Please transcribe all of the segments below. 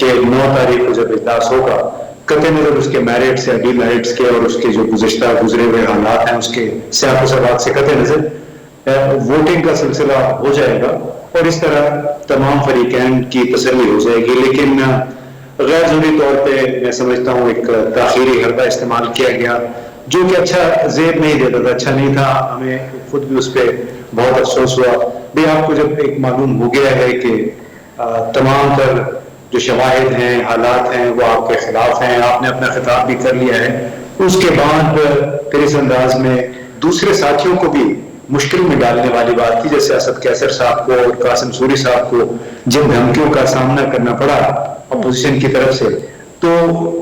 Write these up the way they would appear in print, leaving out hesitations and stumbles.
کہ 9 تاریخ کو جب اجلاس ہوگا، قطع نظر اس کے میرٹس یا ڈی میرٹس کے اور اس کے جو گزرے ہوئے حالات ہیں اس کے سیاق و سباق سے قطع نظر ووٹنگ کا سلسلہ ہو جائے گا، اور اس طرح تمام فریقین کی تسلی ہو جائے گی. لیکن غیر ضروری طور پہ میں سمجھتا ہوں ایک تاخیری حربہ استعمال کیا گیا جو کہ اچھا زیب نہیں دیتا تھا، اچھا نہیں تھا. ہمیں خود بھی اس پہ بہت افسوس ہوا. بھی آپ کو جب ایک معلوم ہو گیا ہے کہ تمام تر جو شواہد ہیں، حالات ہیں، وہ آپ کے خلاف ہیں، آپ نے اپنا خطاب بھی کر لیا ہے، اس کے بعد پھر اس انداز میں دوسرے ساتھیوں کو بھی مشکل میں ڈالنے والی بات تھی، جیسے اسد کیسر صاحب کو اور قاسم سوری صاحب کو جن دھمکیوں کا سامنا کرنا پڑا اپوزیشن کی طرف سے، تو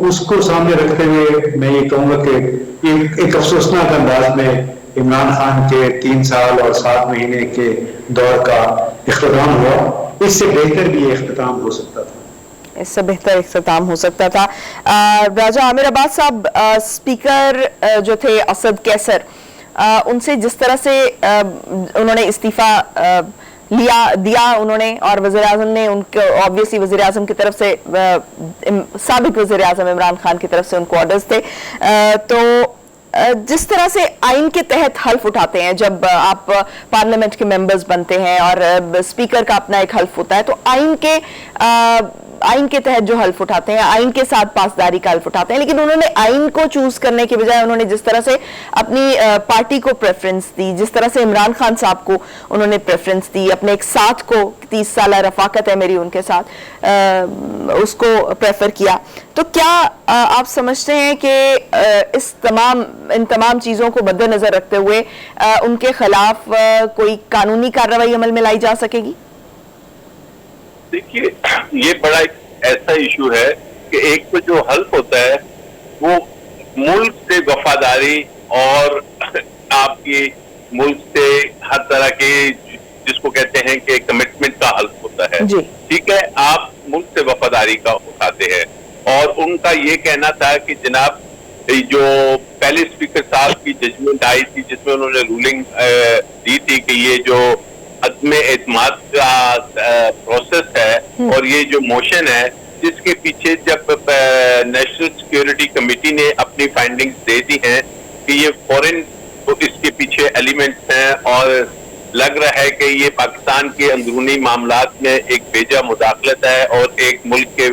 اس کو سامنے رکھتے ہوئے میں یہ کہوں گا کہ ایک افسوسناک انداز میں عمران خان کے 3 سال اور 7 مہینے کے دور کا اختتام ہوا. اس سے بہتر بھی یہ اختتام ہو سکتا تھا. اس سے بہتر اختتام ہو سکتا تھا. راجہ عامر عباس صاحب، اسپیکر جو تھے اسد کیسر، ان سے جس طرح سے انہوں نے استعفیٰ دیا انہوں نے، اور وزیر اعظم نے ان کو آبویسلی وزیر اعظم کی طرف سے سابق وزیر اعظم عمران خان کی طرف سے ان کو آرڈرز تھے، تو جس طرح سے آئین کے تحت حلف اٹھاتے ہیں جب آپ پارلیمنٹ کے ممبرز بنتے ہیں اور اسپیکر کا اپنا ایک حلف ہوتا ہے، تو آئین کے تحت جو حلف اٹھاتے ہیں، آئین کے ساتھ پاسداری کا حلف اٹھاتے ہیں، لیکن انہوں نے آئین کو چوز کرنے کے بجائے انہوں نے جس طرح سے اپنی پارٹی کو پریفرنس دی، جس طرح سے عمران خان صاحب کو انہوں نے پریفرنس دی، اپنے ایک ساتھ کو 30 سالہ رفاقت ہے میری ان کے ساتھ، اس کو پریفر کیا، تو کیا آپ سمجھتے ہیں کہ ان تمام چیزوں کو مد نظر رکھتے ہوئے ان کے خلاف کوئی قانونی کارروائی عمل میں لائی جا سکے گی؟ دیکھیے، یہ بڑا ایک ایسا ایشو ہے کہ ایک تو جو حلف ہوتا ہے وہ ملک سے وفاداری اور آپ کی ملک سے ہر طرح کے جس کو کہتے ہیں کہ کمٹمنٹ کا حلف ہوتا ہے. ٹھیک ہے، آپ ملک سے وفاداری کا اٹھاتے ہیں، اور ان کا یہ کہنا تھا کہ جناب جو پہلے اسپیکر صاحب کی ججمنٹ آئی تھی جس میں انہوں نے رولنگ دی تھی کہ یہ جو عدم اعتماد کا پروسیس ہے اور یہ جو موشن ہے جس کے پیچھے جب نیشنل سیکیورٹی کمیٹی نے اپنی فائنڈنگز دے دی ہیں کہ یہ فورن اس کے پیچھے ایلیمنٹس ہیں، اور لگ رہا ہے کہ یہ پاکستان کے اندرونی معاملات میں ایک بیجا مداخلت ہے، اور ایک ملک کے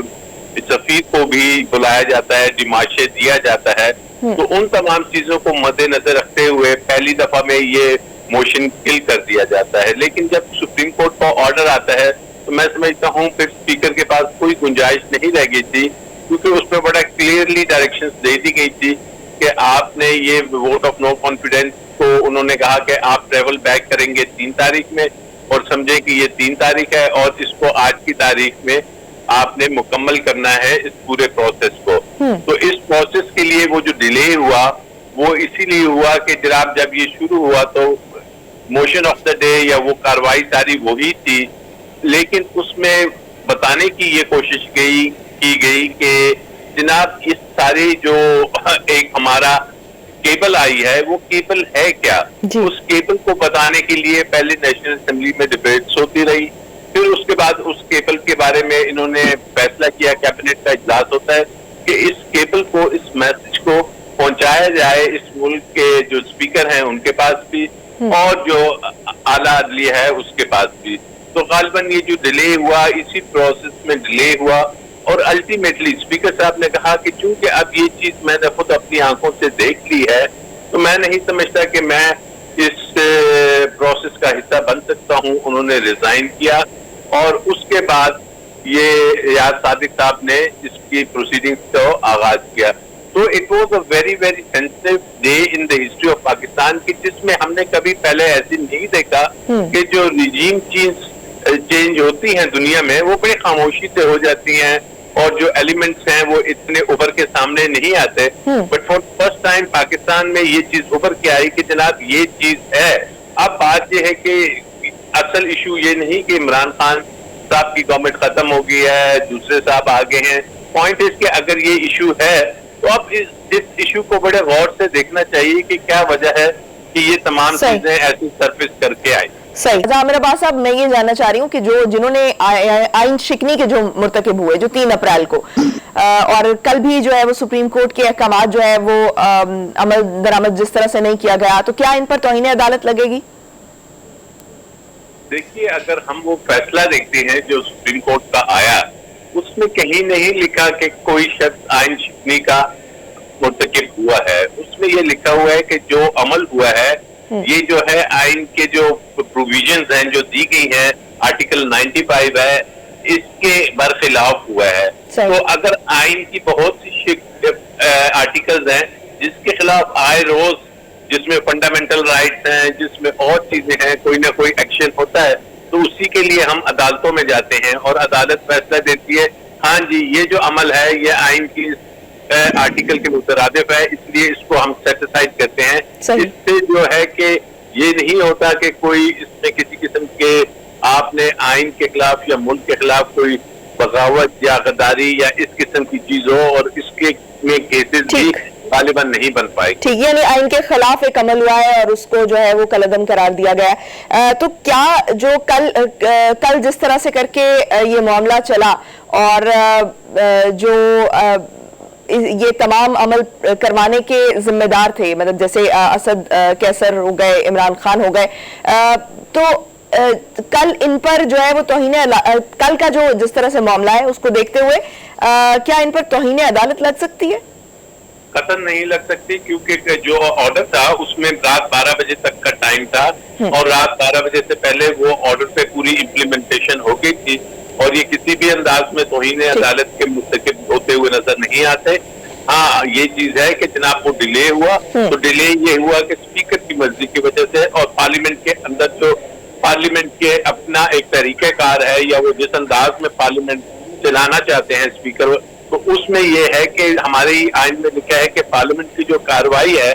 سفیر کو بھی بلایا جاتا ہے، ڈیمارشے دیا جاتا ہے، تو ان تمام چیزوں کو مد نظر رکھتے ہوئے پہلی دفعہ میں یہ موشن کل کر دیا جاتا ہے. لیکن جب سپریم کورٹ کا آرڈر آتا ہے تو میں سمجھتا ہوں پھر اسپیکر کے پاس کوئی گنجائش نہیں رہ گئی تھی، کیونکہ اس میں بڑا کلیئرلی ڈائریکشنز دے دی گئی تھی کہ آپ نے یہ ووٹ آف نو کانفیڈنس کو انہوں نے کہا کہ آپ ٹریول بیک کریں گے 3 تاریخ میں، اور سمجھے کہ یہ 3 تاریخ ہے، اور اس کو آج کی تاریخ میں آپ نے مکمل کرنا ہے اس پورے پروسیس کو. تو اس پروسیس کے لیے وہ جو ڈیلے ہوا وہ اسی لیے ہوا کہ جناب جب یہ شروع ہوا تو موشن آف دا ڈے یا وہ کاروائی ساری وہی تھی، لیکن اس میں بتانے کی یہ کوشش کی گئی کہ جناب اس ساری جو ایک ہمارا کیبل آئی ہے وہ کیبل ہے کیا. اس کیبل کو بتانے کے لیے پہلے نیشنل اسمبلی میں ڈیبیٹس ہوتی رہی، پھر اس کے بعد اس کیبل کے بارے میں انہوں نے فیصلہ کیا، کیبنٹ کا اجلاس ہوتا ہے کہ اس کیبل کو، اس میسج کو پہنچایا جائے اس ملک کے جو اسپیکر ہیں ان کے پاس بھی اور جو اعلیٰ عدلیہ ہے اس کے پاس بھی. تو غالباً یہ جو ڈیلے ہوا اسی پروسیس میں ڈیلے ہوا، اور الٹیمیٹلی اسپیکر صاحب نے کہا کہ چونکہ اب یہ چیز میں نے خود اپنی آنکھوں سے دیکھ لی ہے تو میں نہیں سمجھتا کہ میں اس پروسیس کا حصہ بن سکتا ہوں. انہوں نے ریزائن کیا، اور اس کے بعد یہ ریاض صادق صاحب نے اس کی پروسیڈنگز کو آغاز کیا. تو it was a very very sensitive day in the history of Pakistan کی، جس میں ہم نے کبھی پہلے ایسی نہیں دیکھا کہ جو رجیم چینج ہوتی ہیں دنیا میں وہ بڑی خاموشی سے ہو جاتی ہیں، اور جو ایلیمنٹس ہیں وہ اتنے ابھر کے سامنے نہیں آتے. But for first time Pakistan میں یہ چیز ابھر کے آئی کہ جناب یہ چیز ہے. اب بات یہ ہے کہ اصل ایشو یہ نہیں کہ عمران خان صاحب کی گورنمنٹ ختم ہو گئی ہے، دوسرے صاحب آگے ہیں. پوائنٹ اس کہ اگر یہ ایشو ہے تو اب اس ایشو کو بڑے غور سے دیکھنا چاہیے کہ کیا وجہ ہے کہ یہ تمام چیزیں ایسی سرفیس کر کے آئی. صحیح. عامر عباس صاحب, میں یہ جاننا چاہ رہی ہوں کہ جنہوں نے آئین شکنی کے جو مرتکب ہوئے جو 3 اپریل کو اور کل بھی جو ہے وہ سپریم کورٹ کے احکامات جو ہے وہ عمل درآمد جس طرح سے نہیں کیا گیا, تو کیا ان پر توہین عدالت لگے گی؟ دیکھیے, اگر ہم وہ فیصلہ دیکھتے ہیں جو سپریم کورٹ کا آیا, اس میں کہیں نہیں لکھا کہ کوئی شخص آئین شکنی کا مرتکب ہوا ہے. اس میں یہ لکھا ہوا ہے کہ جو عمل ہوا ہے یہ جو ہے آئین کے جو پروویژنز ہیں جو دی گئی ہیں, آرٹیکل 95 ہے, اس کے برخلاف ہوا ہے. تو اگر آئین کی بہت سی آرٹیکلز ہیں جس کے خلاف آئے روز, جس میں فنڈامنٹل رائٹس ہیں, جس میں اور چیزیں ہیں, کوئی نہ کوئی ایکشن ہوتا ہے, تو اسی کے لیے ہم عدالتوں میں جاتے ہیں اور عدالت فیصلہ دیتی ہے ہاں جی یہ جو عمل ہے یہ آئین کی آرٹیکل کے مترادف ہے, اس لیے اس کو ہم سیٹسفائڈ کرتے ہیں. اس سے جو ہے کہ یہ نہیں ہوتا کہ کوئی اس میں کسی قسم کے آپ نے آئین کے خلاف یا ملک کے خلاف کوئی بغاوت یا غداری یا اس قسم کی چیز ہو, اور اس کے میں کیسز بھی غالباً نہیں بن پائے. ٹھیک, یعنی آئین کے خلاف ایک عمل ہوا ہے اور اس کو جو ہے وہ کالعدم قرار دیا گیا ہے. تو کیا جو کل جس طرح سے کر کے یہ معاملہ چلا اور جو یہ تمام عمل کروانے کے ذمہ دار تھے, مطلب جیسے اسد کیسر ہو گئے, عمران خان ہو گئے, تو کل ان پر جو ہے وہ توہین کل کا جو جس طرح سے معاملہ ہے اس کو دیکھتے ہوئے کیا ان پر توہین عدالت لگ سکتی ہے؟ قطعاً نہیں لگ سکتی, کیونکہ جو آرڈر تھا اس میں رات 12 بجے تک کا ٹائم تھا اور رات 12 بجے سے پہلے وہ آرڈر پہ پوری امپلیمنٹیشن ہو گئی تھی, اور یہ کسی بھی انداز میں توہین عدالت کے مرتکب ہوتے ہوئے نظر نہیں آتے. ہاں یہ چیز ہے کہ جناب وہ ڈیلے ہوا, تو ڈیلے یہ ہوا کہ اسپیکر کی مرضی کی وجہ سے, اور پارلیمنٹ کے اندر جو پارلیمنٹ کے اپنا ایک طریقہ کار ہے یا وہ جس انداز میں پارلیمنٹ چلانا چاہتے ہیں اسپیکر, تو اس میں یہ ہے کہ ہمارے آئین میں لکھا ہے کہ پارلیمنٹ کی جو کارروائی ہے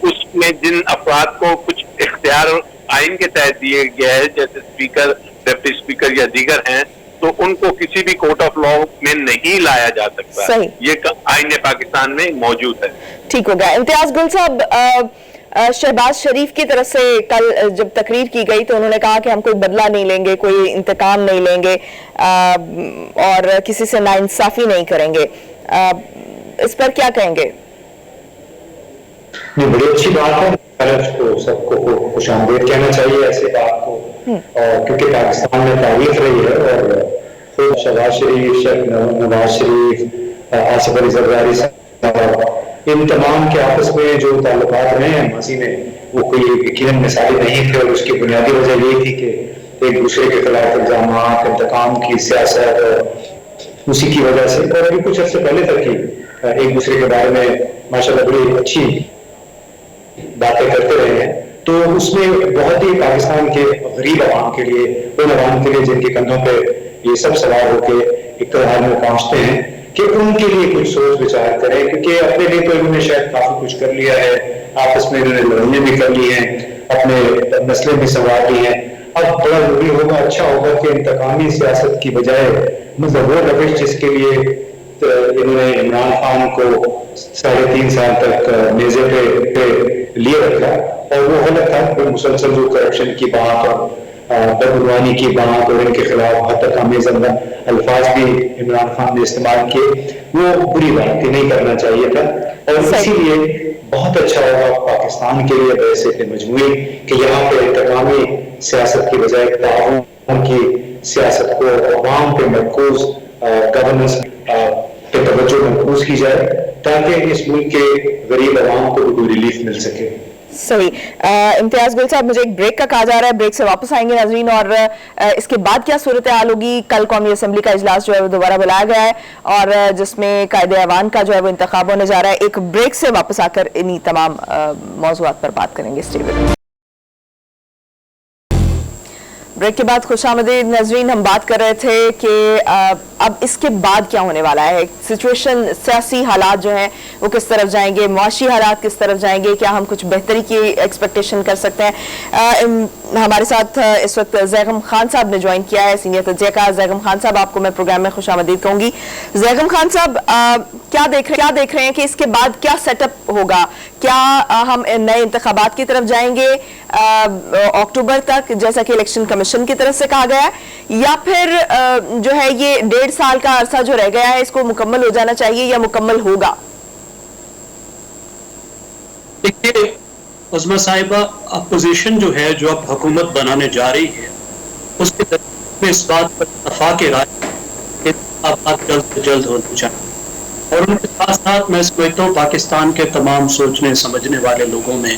اس میں جن افراد کو کچھ اختیار آئین کے تحت دیے گئے ہیں جیسے اسپیکر, ڈپٹی اسپیکر یا دیگر ہیں, تو ان کو کسی بھی کورٹ آف لا میں نہیں لایا جا سکتا. یہ آئین پاکستان میں موجود ہے. ٹھیک ہو گیا. امتیاز گل صاحب, شہباز شریف کی طرف سے کل جب تقریر کی گئی تو انہوں نے کہا کہ ہم کوئی بدلہ نہیں لیں گے, کوئی انتقام نہیں لیں گے اور کسی سے ناانصافی نہیں کریں گے. اس پر کیا کہیں گے؟ بڑی اچھی بات ہے, کو سب کو خوش آمدید کہنا چاہیے ایسے بات کو, اور کیونکہ پاکستان میں تاریخ رہی ہے اور خود شہباز شریف, نواز شریف, آصف علی زرداری صاحب, ان تمام کے آپس میں جو تعلقات رہے ہیں ماضی میں وہ کوئی یقیناً مثالی نہیں تھے, اور اس کی بنیادی وجہ یہ تھی کہ ایک دوسرے کے خلاف الزامات, انتقام کی سیاست, اور اسی کی وجہ سے اور بھی کچھ عرصے پہلے تک ہی ایک دوسرے کے بارے میں ماشاءاللہ بڑی اچھی باتیں کرتے رہے ہیں. تو اس میں بہت ہی پاکستان کے غریب عوام کے لیے, ان عوام کے لیے جن کے کندھوں پہ یہ سب سوار ہو کے اقتدار میں پہنچتے ہیں, کہ ان کے لیے کچھ سوچ وچار کریں, کیونکہ اپنے لیے تو انہوں نے شاید کافی کچھ کر لیا ہے, آپس میں انہوں نے لڑائیاں بھی کر لی ہیں, اپنے نسلیں بھی سنوار لی ہیں. اب بڑا ضروری ہوگا, اچھا ہوگا کہ انتقامی سیاست کی بجائے مطلب وہ روش جس کے لیے انہوں نے عمران خان کو 3.5 سال تک میزے پہ لیے رکھا, اور وہ غلط تھا کہ مسلسل جو کرپشن کی بات اور بدعنوانی کی بات اور ان کے خلاف حد تک آمیز الفاظ بھی عمران خان نے استعمال کیے, وہ بری بات تھی, نہیں کرنا چاہیے تھا. اور اسی لیے بہت اچھا ہوگا پاکستان کے لیے بحیثیت مجموعی کہ یہاں پہ انتقامی سیاست کی بجائے تعاون کی سیاست کو عوام پہ مرکوز گورننس پہ توجہ مرکوز کی جائے, تاکہ اس ملک کے غریب عوام کو کوئی ریلیف مل سکے. صحیح. امتیاز گل صاحب, مجھے ایک بریک کا کہا جا رہا ہے, بریک سے واپس آئیں گے ناظرین, اور اس کے بعد کیا صورتحال ہوگی. کل قومی اسمبلی کا اجلاس جو ہے وہ دوبارہ بلایا گیا ہے اور جس میں قائد ایوان کا جو ہے وہ انتخاب ہونے جا رہا ہے. ایک بریک سے واپس آ کر انہی تمام موضوعات پر بات کریں گے. Stay with us. بریک کے بعد خوش آمدید ناظرین. ہم بات کر رہے تھے کہ اب اس کے بعد کیا ہونے والا ہے, سچویشن, سیاسی حالات جو ہیں وہ کس طرف جائیں گے, معاشی حالات کس طرف جائیں گے, کیا ہم کچھ بہتری کی ایکسپیکٹیشن کر سکتے ہیں. ہمارے ساتھ اس وقت زیغم خان صاحب نے جوائن کیا ہے, سینئر تجزیہ کار. زیغم خان صاحب, آپ کو میں پروگرام میں خوش آمدید کہوں گی. زیغم خان صاحب, کیا دیکھ رہے ہیں کہ اس کے بعد کیا سیٹ اپ ہوگا؟ کیا ہم نئے انتخابات کی طرف جائیں گے اکتوبر تک جیسا کہ الیکشن کمیشن کی طرف سے کہا گیا ہے، یا پھر جو ہے یہ 1.5 سال کا عرصہ جو رہ گیا ہے اس کو مکمل ہو جانا چاہیے یا مکمل ہوگا؟ دیکھیے عظمیٰ صاحبہ، اپوزیشن جو ہے جو اب حکومت بنانے جا رہی ہے اس کے میں اس بات پر اتفاق رائے کہ انتخابات جلد سے جلد ہونے چاہیے، اور ان کے ساتھ ساتھ میں سمجھتا ہوں پاکستان کے تمام سوچنے سمجھنے والے لوگوں میں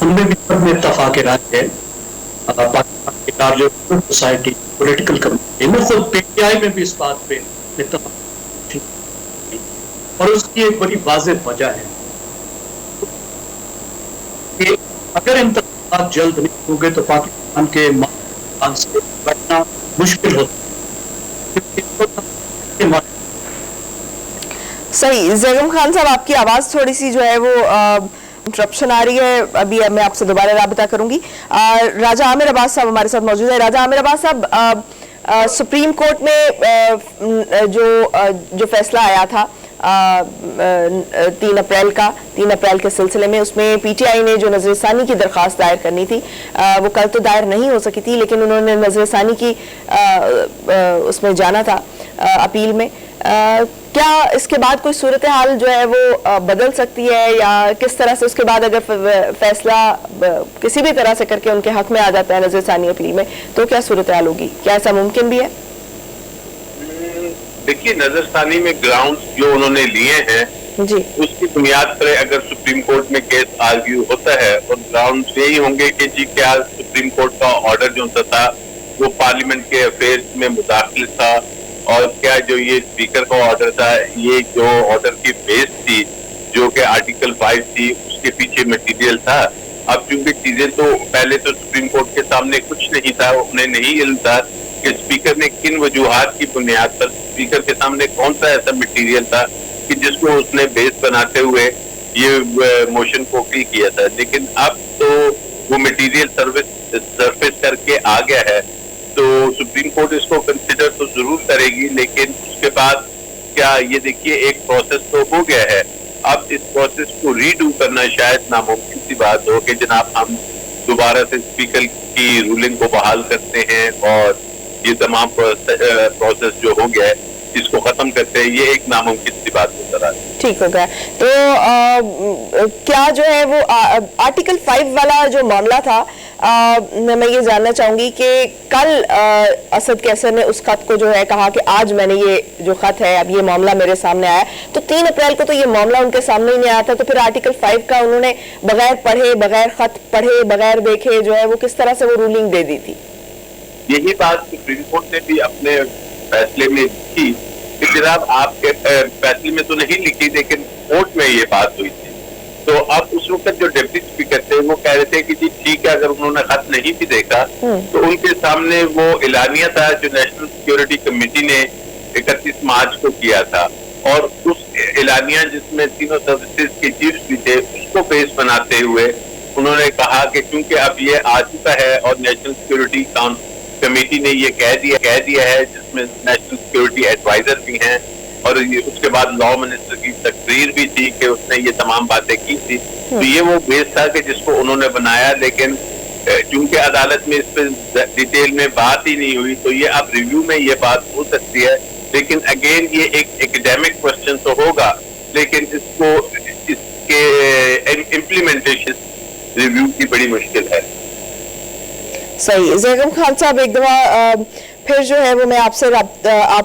ان میں بھی سب میں اتفاق رائے ہے، پاکستان کی لارجر سوسائٹی پولیٹیکل کمیونٹی میں، خود پی ٹی آئی میں بھی اس بات پہ اتفاق، اور اس کی ایک بڑی واضح وجہ ہے کہ اگر انتخابات جلد نہیں ہوں گے تو پاکستان کے سے بچنا مشکل ہوتا ہے۔ صحیح، زیغم خان صاحب آپ کی آواز تھوڑی سی جو ہے وہ انٹرپشن آ رہی ہے، ابھی میں آپ سے دوبارہ رابطہ کروں گی۔ راجہ عامر عباس صاحب ہمارے ساتھ موجود ہے۔ راجہ عامر عباس صاحب، سپریم کورٹ میں جو فیصلہ آیا تھا 3 اپریل کے سلسلے میں، اس میں پی ٹی آئی نے جو نظر ثانی کی درخواست دائر کرنی تھی وہ کل تو دائر نہیں ہو سکی تھی، لیکن انہوں نے نظر ثانی کی اس میں جانا تھا اپیل میں۔ کیا اس کے بعد کوئی صورتحال جو ہے وہ بدل سکتی ہے، یا کس طرح سے اس کے بعد اگر فیصلہ کسی بھی طرح سے کر کے ان کے حق میں آ جاتا ہے نظر ثانی اپیل میں تو کیا صورتحال ہوگی؟ کیا ایسا ممکن بھی ہے؟ دیکھیے نظر ثانی میں گراؤنڈز جو انہوں نے لیے ہیں جی، اس کی بنیاد پر اگر سپریم کورٹ میں کیس آرگیو ہوتا ہے اور گراؤنڈز یہی ہوں گے کہ جی کیا سپریم کورٹ کا آرڈر جو تھا وہ پارلیمنٹ کے افیئرز میں مداخلت تھا، اور کیا جو یہ اسپیکر کا آرڈر تھا یہ جو آرڈر کی بیس تھی جو کہ آرٹیکل 5 تھی اس کے پیچھے مٹیریل تھا۔ اب چونکہ چیزیں تو پہلے تو سپریم کورٹ کے سامنے کچھ نہیں تھا، انہیں نہیں علم تھا کہ اسپیکر نے کن وجوہات کی بنیاد پر، اسپیکر کے سامنے کون سا ایسا مٹیریل تھا کہ جس کو اس نے بیس بناتے ہوئے یہ موشن کو کیا تھا۔ لیکن اب تو وہ مٹیریل سرفیس کر کے آ گیا ہے، تو سپریم کورٹ اس کو کنسیڈر تو ضرور کرے گی، لیکن اس کے بعد کیا یہ دیکھیے ایک پروسیس تو ہو گیا ہے، اب اس پروسیس کو ری ڈو کرنا شاید ناممکن سی بات ہو کہ جناب ہم دوبارہ سے اسپیکر کی رولنگ کو بحال کرتے ہیں اور یہ تمام پروسیس جو ہو گیا ہے اس کو ختم کرتے ہیں، یہ ایک ناممکن سی بات نظر آ رہی ہے۔ ٹھیک ہو گیا۔ تو کیا جو ہے وہ آرٹیکل 5 والا جو معاملہ تھا، میں یہ جاننا چاہوں گی کہ کل اسد کیسر نے اس خط کو جو ہے کہا کہ آج میں نے یہ جو خط ہے اب یہ معاملہ میرے سامنے آیا، تو 3 اپریل کو تو یہ معاملہ ان کے سامنے ہی نہیں آیا تھا، تو پھر آرٹیکل 5 کا انہوں نے بغیر پڑھے، بغیر خط پڑھے، بغیر دیکھے جو ہے وہ کس طرح سے وہ رولنگ دے دی تھی؟ یہی بات سپریم کورٹ نے بھی اپنے فیصلے میں کی کہ جناب آپ کے فیصلے میں تو نہیں لکھی لیکن کورٹ میں یہ بات ہوئی تھی، تو اب اس وقت جو ڈپٹی اسپیکر تھے وہ کہہ رہے تھے کہ جی ٹھیک ہے اگر انہوں نے خط نہیں بھی دیکھا تو ان کے سامنے وہ اعلانیہ تھا جو نیشنل سیکیورٹی کمیٹی نے 31 مارچ کو کیا تھا، اور اس اعلانیہ جس میں تینوں سروسز کے چیفز بھی تھے اس کو بیس بناتے ہوئے انہوں نے کہا کہ چونکہ اب یہ آ چکا ہے اور نیشنل سیکیورٹی کمیٹی نے یہ کہہ دیا ہے جس میں نیشنل سیکیورٹی ایڈوائزر بھی ہیں، اور اس کے بعد لا منسٹر کی تقریر بھی تھی کہ اس نے یہ تمام باتیں کی تھی، تو یہ وہ بیس تھا کہ جس کو انہوں نے بنایا، لیکن چونکہ عدالت میں اس پہ ڈیٹیل میں بات ہی نہیں ہوئی تو یہ اب ریویو میں یہ بات ہو سکتی ہے، لیکن اگین یہ ایک ایکڈیمک کوسچن تو ہوگا، لیکن اس کے امپلیمنٹیشن ریویو کی بڑی مشکل ہے۔ صحیح، زیغم خان صاحب ایک دفعہ پھر جو ہے وہ میں آپ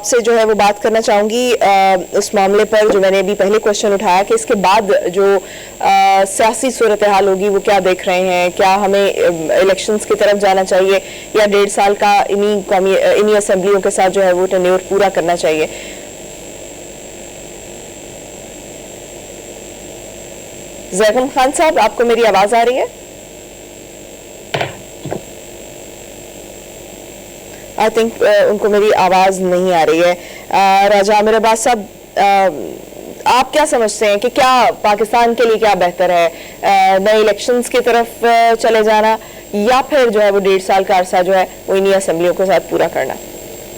سے جو ہے وہ بات کرنا چاہوں گی اس معاملے پر جو میں نے ابھی پہلے کوشچن اٹھایا کہ اس کے بعد جو سیاسی صورتحال ہوگی وہ کیا دیکھ رہے ہیں، کیا ہمیں الیکشنز کی طرف جانا چاہیے یا 1.5 سال کا انہی اسمبلیوں کے ساتھ جو ہے وہ ٹینیور پورا کرنا چاہیے؟ زیغم خان صاحب آپ کو میری آواز آ رہی ہے؟ آئی تھنک ان کو میری آواز نہیں آ رہی ہے۔ راجہ عامر عباس صاحب آپ کیا سمجھتے ہیں کہ کیا پاکستان کے لیے کیا بہتر ہے، نئے الیکشنز کی طرف چلے جانا یا پھر جو ہے وہ 1.5 سال کا عرصہ جو ہے وہ انہی اسمبلیوں کے ساتھ پورا کرنا؟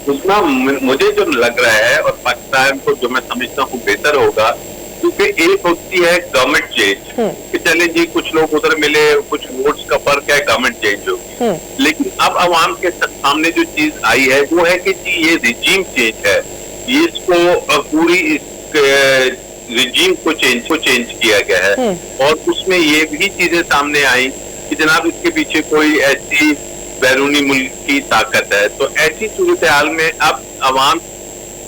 اس میں مجھے جو لگ رہا ہے اور پاکستان کو جو میں سمجھتا ہوں بہتر ہوگا، کیونکہ ایک ہوتی ہے گورنمنٹ چینج کہ چلے جی کچھ لوگ ادھر ملے، کچھ ووٹس کا فرق ہے، گورنمنٹ چینج ہوگی. لیکن اب عوام کے سامنے جو چیز آئی ہے وہ ہے کہ جی یہ ریجیم چینج ہے، یہ اس کو پوری ریجیم کو چینج کیا گیا ہے. اور اس میں یہ بھی چیزیں سامنے آئیں کہ جناب اس کے پیچھے کوئی ایسی بیرونی ملک کی طاقت ہے. تو ایسی صورتحال میں اب عوام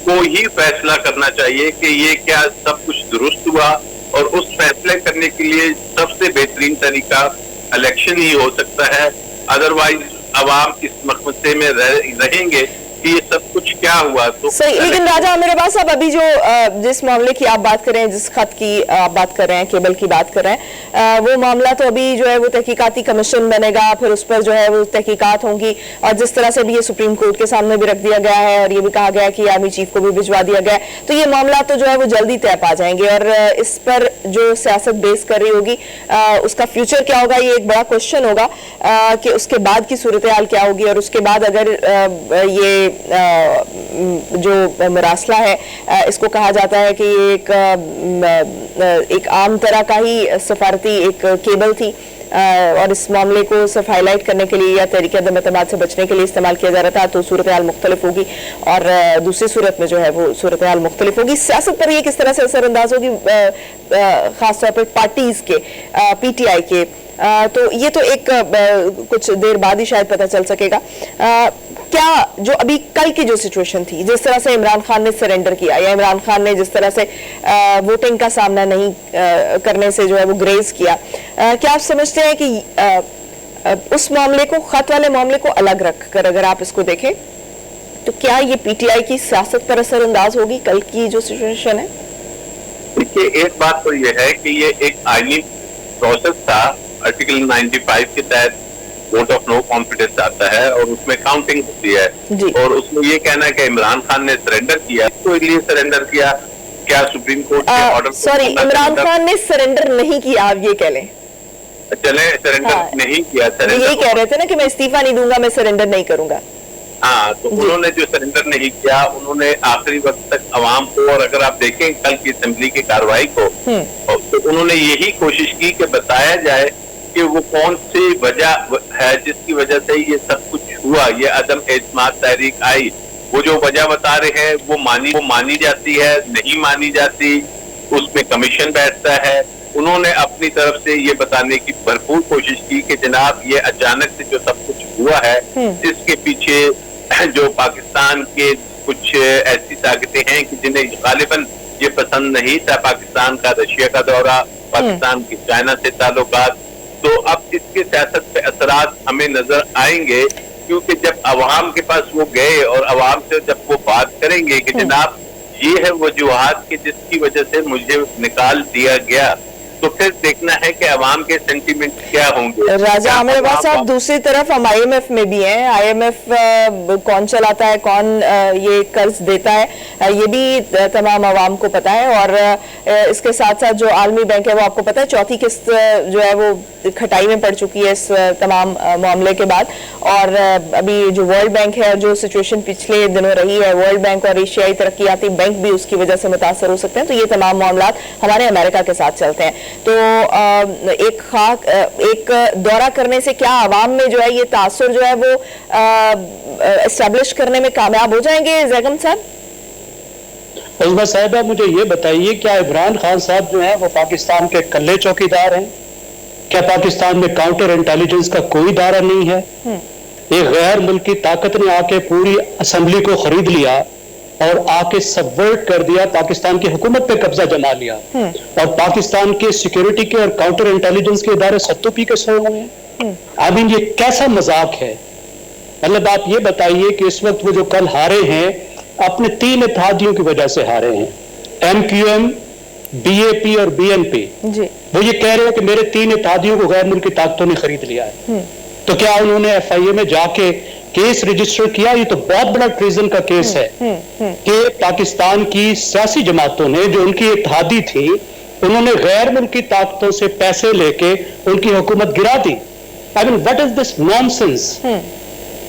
کو ہی فیصلہ کرنا چاہیے کہ یہ کیا سب کچھ درست ہوا، اور اس فیصلے کرنے کے لیے سب سے بہترین طریقہ الیکشن ہی ہو سکتا ہے. ادروائز عوام اس مقصد میں رہیں گے کہ یہ سب کچھ کیا ہوا. تو صحیح. لیکن راجہ میرے پاس صاحب ابھی جو جس معاملے کی آپ بات کر رہے ہیں، جس خط کی آپ بات کر رہے ہیں، کیبل کی بات کر رہے ہیں، وہ معاملہ تو ابھی جو ہے وہ تحقیقاتی کمیشن بنے گا، پھر اس پر جو ہے وہ تحقیقات ہوں گی، اور جس طرح سے بھی یہ سپریم کورٹ کے سامنے بھی رکھ دیا گیا ہے اور یہ بھی کہا گیا ہے کہ آرمی چیف کو بھی بھجوا دیا گیا ہے، تو یہ معاملات تو جو ہے وہ جلدی طے پا جائیں گے. اور اس پر جو سیاست بیس کر رہی ہوگی اس کا فیوچر کیا ہوگا، یہ ایک بڑا کوشچن ہوگا کہ اس کے بعد کی صورتحال کیا ہوگی. اور اس کے بعد اگر یہ جو مراسلہ ہے اس کو کہا جاتا ہے کہ یہ ایک عام طرح کا ہی سفارتی ایک کیبل تھی، اور اس معاملے کو صرف ہائی لائٹ کرنے کے لیے یا تحریک عدم اعتماد سے بچنے کے لیے استعمال کیا جا رہا تھا، تو صورتحال مختلف ہوگی، اور دوسری صورت میں جو ہے وہ صورتحال مختلف ہوگی. سیاست پر یہ کس طرح سے اثر انداز ہوگی، خاص طور پر پارٹیز کے، پی ٹی آئی کے، تو یہ تو ایک کچھ دیر بعد ہی شاید پتہ چل سکے گا. کیا جو ابھی کل کی جو سچویشن تھی، جس طرح سے عمران خان نے سرنڈر کیا، یا عمران خان نے جس طرح سے ووٹنگ کا سامنا نہیں کرنے سے جو ہے وہ گریز کیا، کیا آپ سمجھتے ہیں کہ اس معاملے کو، خط والے معاملے کو الگ رکھ کر اگر آپ اس کو دیکھیں تو کیا یہ پی ٹی آئی کی سیاست پر اثر انداز ہوگی کل کی جو سچویشن ہے؟ دیکھیے ایک بات تو یہ ہے کہ یہ ایک آئینی پروسیس تھا. آرٹیکل 95 کے تحت ووٹ آف نو کانفیڈنس آتا ہے اور اس میں کاؤنٹنگ ہوتی ہے جی. اور اس میں یہ کہنا ہے کہ عمران خان نے سرنڈر کیا، تو اس لیے سرنڈر کیا، کیا سپریم کورٹ کے آرڈر سوری عمران خان نے سرنڈر نہیں کیا، آپ یہ کہہ لیں. چلیں سرنڈر نہیں کیا، یہی کہہ رہے تھے نا کہ میں استعفیٰ نہیں دوں گا، میں سرنڈر نہیں کروں گا. ہاں تو انہوں نے جو سرنڈر نہیں کیا، انہوں نے آخری وقت تک عوام کو، اور اگر آپ دیکھیں کل کی اسمبلی کی کارروائی کو، تو انہوں نے یہی کوشش کی کہ بتایا جائے کہ وہ کون سی وجہ ہے جس کی وجہ سے یہ سب کچھ ہوا، یہ عدم اعتماد تحریک آئی. وہ جو وجہ بتا رہے ہیں وہ مانی جاتی ہے، نہیں مانی جاتی، اس میں کمیشن بیٹھتا ہے. انہوں نے اپنی طرف سے یہ بتانے کی بھرپور کوشش کی کہ جناب یہ اچانک سے جو سب کچھ ہوا ہے، اس کے پیچھے جو پاکستان کے کچھ ایسی طاقتیں ہیں کہ جنہیں غالباً یہ پسند نہیں تھا، پاکستان کا رشیا کا دورہ، پاکستان کی چائنا سے تعلقات. تو اب اس کے سیاست پہ اثرات ہمیں نظر آئیں گے، کیونکہ جب عوام کے پاس وہ گئے اور عوام سے جب وہ بات کریں گے کہ جناب یہ ہے وجوہات کہ جس کی وجہ سے مجھے نکال دیا گیا، تو پھر دیکھنا ہے کہ عوام کے سینٹیمنٹ کیا ہوں گے. راجہ عامر عباس صاحب، دوسری طرف ہم آئی ایم ایف میں بھی ہیں. آئی ایم ایف کون چلاتا ہے، کون یہ قرض دیتا ہے، یہ بھی تمام عوام کو پتا ہے. اور اس کے ساتھ ساتھ جو عالمی بینک ہے وہ آپ کو پتا ہے چوتھی قسط جو ہے وہ کھٹائی میں پڑ چکی ہے اس تمام معاملے کے بعد. اور ابھی جو ورلڈ بینک ہے، جو سچویشن پچھلے دنوں رہی ہے، ورلڈ بینک اور ایشیائی ترقیاتی بینک بھی اس کی وجہ سے متاثر ہو سکتے ہیں. تو یہ تمام معاملات ہمارے امریکہ کے ساتھ چلتے ہیں. تو ایک دورہ کرنے سے کیا عوام میں جو ہے یہ تاثر جو ہے وہ اسٹیبلش کرنے میں کامیاب ہو جائیں گے؟ زیگم صاحب، عظمہ صاحبہ مجھے یہ بتائیے، کیا عمران خان صاحب جو ہیں وہ پاکستان کے کلے چوکیدار ہیں؟ کیا پاکستان میں کاؤنٹر انٹیلیجنس کا کوئی ادارہ نہیں ہے؟ ایک غیر ملکی طاقت نے آ کے پوری اسمبلی کو خرید لیا اور آ کے سبورٹ کر دیا، پاکستان کی حکومت پہ قبضہ جما لیا، اور پاکستان کے سیکیورٹی کے اور کاؤنٹر انٹیلیجنس کے ادارے ستو پی کے سوئے ہوئے ہیں. اب یہ کیسا مذاق ہے؟ مطلب آپ یہ بتائیے کہ اس وقت وہ جو کل ہارے ہیں اپنے 3 اتحادیوں کی وجہ سے ہارے ہیں، ایم کیو ایم، بی اے پی اور بی این پی. وہ یہ کہہ رہے ہیں کہ میرے 3 اتحادیوں کو غیر ملکی طاقتوں نے خرید لیا ہے. تو کیا انہوں نے ایف آئی اے میں جا کے کیس رجسٹر کیا؟ یہ تو بہت بڑا ٹریزن کا کیس ہے کہ پاکستان کی سیاسی جماعتوں نے جو ان کی اتحادی تھی، انہوں نے غیر ملکی طاقتوں سے پیسے لے کے ان کی حکومت گرا دی. I mean, what is this nonsense?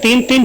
3-3,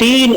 3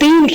3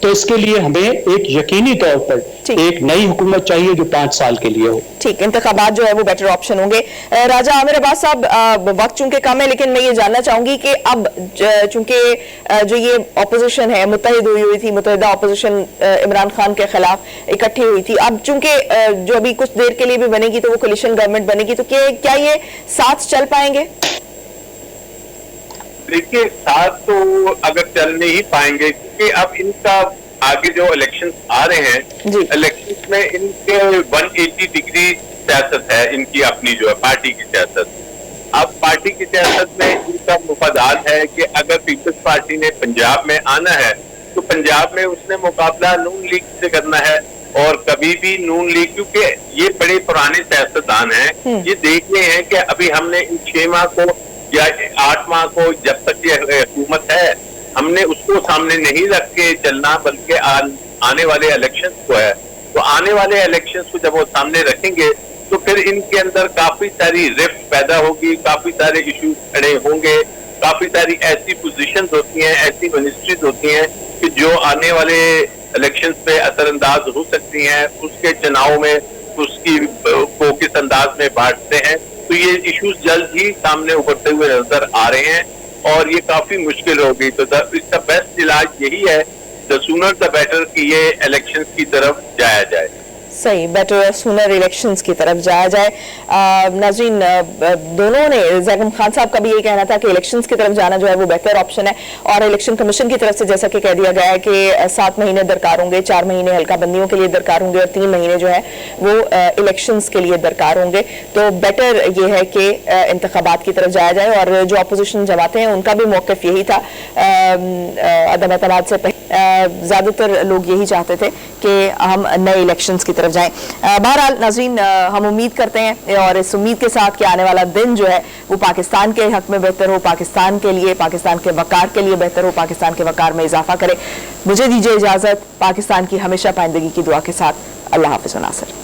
تو اس کے لیے ہمیں ایک یقینی طور پر ایک نئی حکومت چاہیے جو 5 سال کے لیے ہو. ٹھیک، انتخابات جو ہے وہ بیٹر آپشن ہوں گے. راجہ عامر عباس صاحب، وقت چونکہ کم ہے لیکن میں یہ جاننا چاہوں گی کہ اب چونکہ جو یہ اپوزیشن ہے متحد ہوئی تھی، متحدہ اپوزیشن عمران خان کے خلاف اکٹھی ہوئی تھی، اب چونکہ جو ابھی کچھ دیر کے لیے بھی بنے گی تو وہ کولیشن گورنمنٹ بنے گی، تو کیا یہ ساتھ چل پائیں گے؟ دیکھیے ساتھ تو اگر چل نہیں پائیں گے کیونکہ اب ان کا آگے جو الیکشن آ رہے ہیں الیکشن میں ان کے 180 ڈگری سیاست ہے، ان کی اپنی جو ہے پارٹی کی سیاست. اب پارٹی کی سیاست میں ان کا مفادات ہے کہ اگر پیپلز پارٹی نے پنجاب میں آنا ہے تو پنجاب میں اس نے مقابلہ نون لیگ سے کرنا ہے، اور کبھی بھی نون لیگ کیونکہ یہ بڑے پرانے سیاستدان ہیں، یہ دیکھنے ہیں کہ ابھی ہم نے ان 6 ماہ کو یا 8 ماہ کو جب تک یہ حکومت ہے ہم نے اس کو سامنے نہیں رکھ کے چلنا، بلکہ آنے والے الیکشنز کو ہے. تو آنے والے الیکشنز کو جب وہ سامنے رکھیں گے تو پھر ان کے اندر کافی ساری رفت پیدا ہوگی، کافی سارے ایشوز کھڑے ہوں گے، کافی ساری ایسی پوزیشنز ہوتی ہیں، ایسی منسٹریز ہوتی ہیں کہ جو آنے والے الیکشنز پہ اثر انداز ہو سکتی ہیں، اس کے چناؤ میں اس کی کو کس انداز میں بانٹتے ہیں. تو یہ ایشوز جلد ہی سامنے ابھرتے ہوئے نظر آ رہے ہیں اور یہ کافی مشکل ہوگی. تو اس کا بیسٹ علاج یہی ہے the sooner the better کہ یہ الیکشنز کی طرف جایا جائے. صحیح، بیٹر سونر الیکشنز کی طرف جایا جائے. ناظرین، دونوں نے زیغم خان صاحب کا بھی یہ کہنا تھا کہ الیکشنز کی طرف جانا جو ہے وہ بہتر آپشن ہے، اور الیکشن کمیشن کی طرف سے جیسا کہ کہہ دیا گیا ہے کہ 7 مہینے درکار ہوں گے، 4 مہینے حلقہ بندیوں کے لیے درکار ہوں گے، اور 3 مہینے جو ہے وہ الیکشنز کے لیے درکار ہوں گے. تو بیٹر یہ ہے کہ انتخابات کی طرف جایا جائے، اور جو اپوزیشن جماعتیں ہیں ان کا بھی موقف یہی تھا. عدم اعتماد سے زیادہ تر لوگ یہی چاہتے تھے کہ ہم نئے الیکشنز کی طرف جائیں. بہرحال ناظرین، ہم امید کرتے ہیں اور اس امید کے ساتھ کہ آنے والا دن جو ہے وہ پاکستان کے حق میں بہتر ہو، پاکستان کے لیے، پاکستان کے وقار کے لیے بہتر ہو، پاکستان کے وقار میں اضافہ کرے. مجھے دیجیے اجازت، پاکستان کی ہمیشہ پائندگی کی دعا کے ساتھ. اللہ حافظ. ناصر.